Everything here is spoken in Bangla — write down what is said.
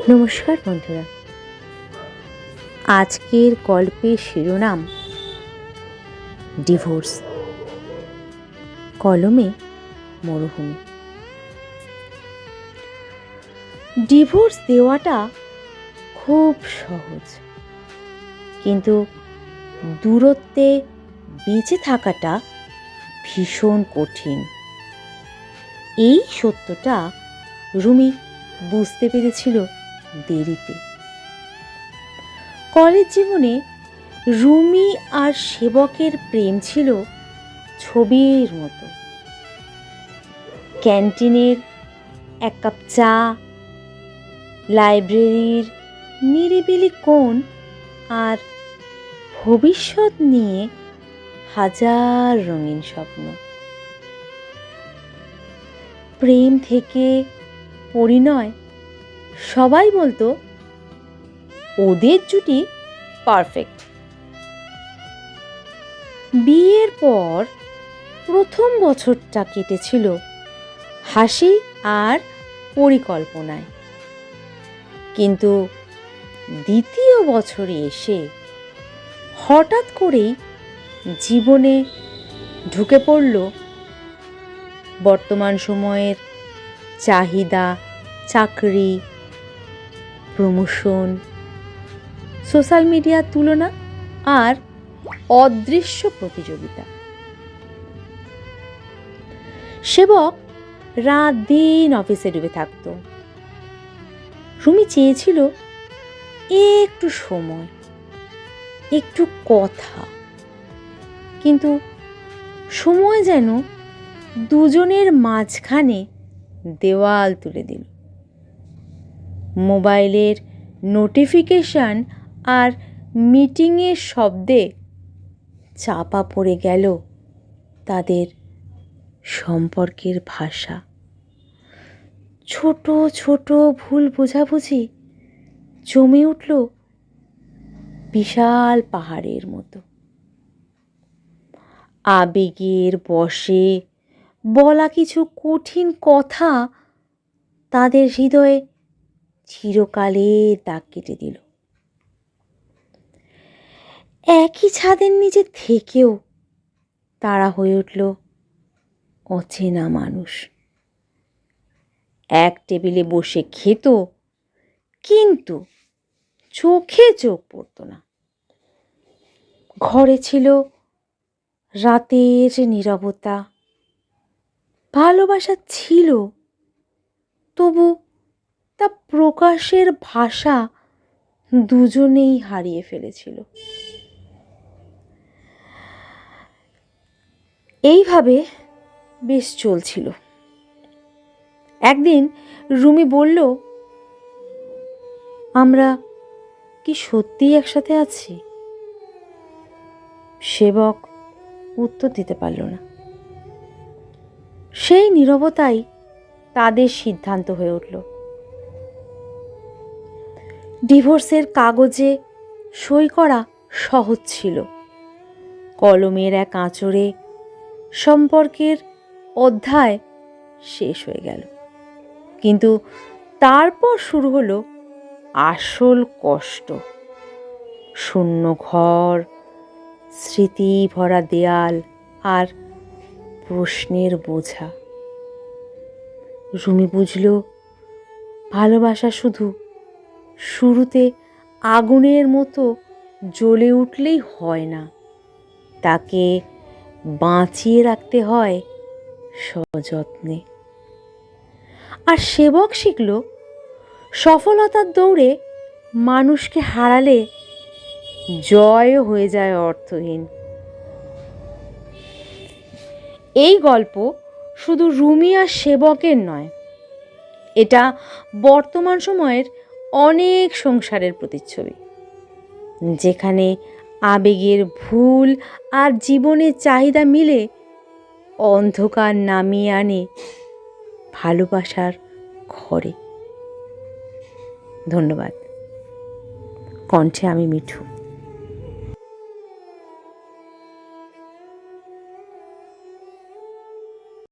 নমস্কার বন্ধুরা, আজকের গল্পের শিরোনাম ডিভোর্স। কলমে মরুভূমি। ডিভোর্স দেওয়াটা খুব সহজ, কিন্তু দূরত্বে বেঁচে থাকাটা ভীষণ কঠিন। এই সত্যটা রুমি বুঝতে পেরেছিল দেরিতে। কলেজ জীবনে রুমি আর সেবকের প্রেম ছিল ছবির মতো। ক্যান্টিনের এক কাপ চা, লাইব্রেরির নিরিবিলি কোণ, আর ভবিষ্যৎ নিয়ে হাজার রঙিন স্বপ্ন। প্রেম থেকে পরিণয় সবাই বলতো ওদের জুটি পারফেক্ট। বিয়ের পর প্রথম বছরটা কেটেছিল হাসি আর পরিকল্পনায়, কিন্তু দ্বিতীয় বছরে এসে হঠাৎ করেই জীবনে ঢুকে পড়ল বর্তমান সময়ের চাহিদা, চাকরি, প্রমোশন, সোশ্যাল মিডিয়ার তুলনা আর অদৃশ্য প্রতিযোগিতা। সেবক রাত দিন অফিসে ডুবে থাকত। রুমি চেয়েছিল একটু সময়, একটু কথা, কিন্তু সময় যেন দুজনের মাঝখানে দেওয়াল তুলে দিল। মোবাইলের নোটিফিকেশন আর মিটিংয়ের শব্দে চাপা পড়ে গেল তাদের সম্পর্কের ভাষা। ছোট ছোট ভুল বোঝাবুঝি জমে উঠল বিশাল পাহাড়ের মতো। আবেগের বশে বলা কিছু কঠিন কথা তাদের হৃদয়ে চিরকালের দাগ কেটে দিল। একই ছাদের নিচে থেকেও তারা হয়ে উঠল অচেনা মানুষ। এক টেবিলে বসে খেত, কিন্তু চোখে চোখ পড়ত না। ঘরে ছিল রাতের নীরবতা। ভালোবাসা ছিল, তবু তা প্রকাশের ভাষা দুজনেই হারিয়ে ফেলেছিল। এইভাবে বেশ চলছিল। একদিন রুমি বলল, আমরা কি সত্যিই একসাথে আছি? সেবক উত্তর দিতে পারল না। সেই নীরবতাই তাদের সিদ্ধান্ত হয়ে উঠল। ডিভোর্সের কাগজে সই করা সহজ ছিল। কলমের এক আঁচড়ে সম্পর্কের অধ্যায় শেষ হয়ে গেল। কিন্তু তারপর শুরু হলো আসল কষ্ট। শূন্য ঘর, স্মৃতি ভরা দেয়াল আর প্রশ্নের বোঝা। রুমি বুঝল, ভালোবাসা শুধু শুরুতে আগুনের মতো জ্বলে উঠলেই হয় না, তাকে বাঁচিয়ে রাখতে হয় সযত্নে। আর সেবক শিখল, সফলতার দৌড়ে মানুষকে হারালে জয় হয়ে যায় অর্থহীন। এই গল্প শুধু রুমি আর সেবকের নয়, এটা বর্তমান সময়ের অনেক সংসারের প্রতিচ্ছবি, যেখানে আবেগের ভুল আর জীবনের চাহিদা মিলে অন্ধকার নামিয়ে আনে ভালোবাসার ঘরে। ধন্যবাদ। কণ্ঠে আমি মিঠু।